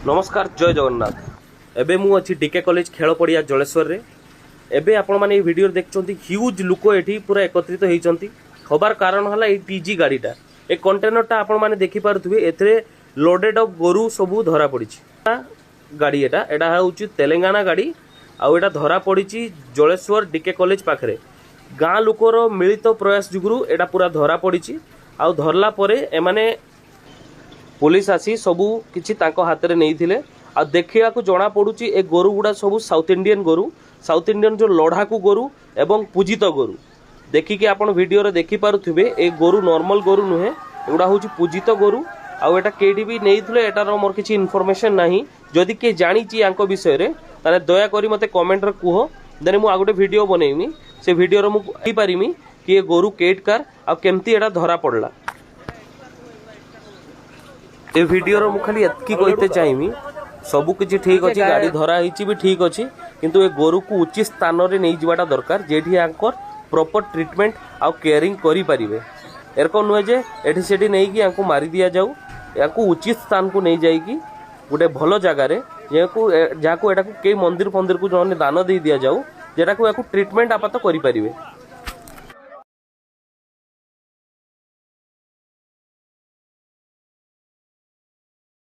नमस्कार जय जगन्नाथ। एबे मु अच्छी डीके कॉलेज खेल पड़िया जलेश्वर रे। एबे आपण माने ये वीडियो देखचंती ह्यूज लुक एठी पूरा एकत्रित होइचंती। हबार कारण हला ए टीजी गाड़ीटा ए कंटेनरटा आपण माने देखि पारुथबे एथरे लोडेड ऑफ गोरु सबु धरा पड़िछि। गाड़ी एटा होउछि तेलंगाना गाड़ी आउ एटा धरा पड़िछि जलेश्वर डीके कॉलेज पाखरे। गाँ लोकर मिलित प्रयास जुगुरु एटा पूरा धरा पड़िछि। आउ धरला परे एमाने पुलिस आसी सबू किछि तांको हाथ रे नहीं थिले। आ देखिया को जना पड़ुछि ए गोरु गुडा सबू साउथ इंडियन गोरु, साउथ इंडियन जो लड़ाकू गोरु एवं पूजित गोरु। देखिके आपण वीडियो रे देखि पारुथिबे ए गोरु नॉर्मल गोरु नुहे, एगुडा होछि पूजित गोरु। आउ एटा केडी भी नहीं थिले, एटार मोर किछि इन्फॉर्मेशन नाही। जदि के जानि छि आंको विषय रे ताने दया करी मते कमेंट रे कुहो, देने मु आ गोटे वीडियो बनेइमी। से वीडियो रे मु कहि पारिमी कि ए गोरु केटकार आ केमती एटा धरा पड़ला। ए वीडियो मु खाली एतकी कहते चाहिए सबू किसी ठीक अच्छे, गाड़ी धरा होइछि भी ठीक अच्छी, किंतु ए गोरु को उचित स्थान रे नहीं जावाटा दरकार जेठी आंकर प्रॉपर ट्रीटमेंट आउ केयरिंग करि परिबे। एरको नुहे जे एठी सेठी नहीं कि आंको मारी दिया जाऊ, याको उचित स्थान को नहीं जाइकी गोटे भल जगार जहाँ को एटा को कई मंदिर फंदिर को जो दान दे दिया जाऊ, जेटा को याको ट्रीटमेंट आपात करि परिबे।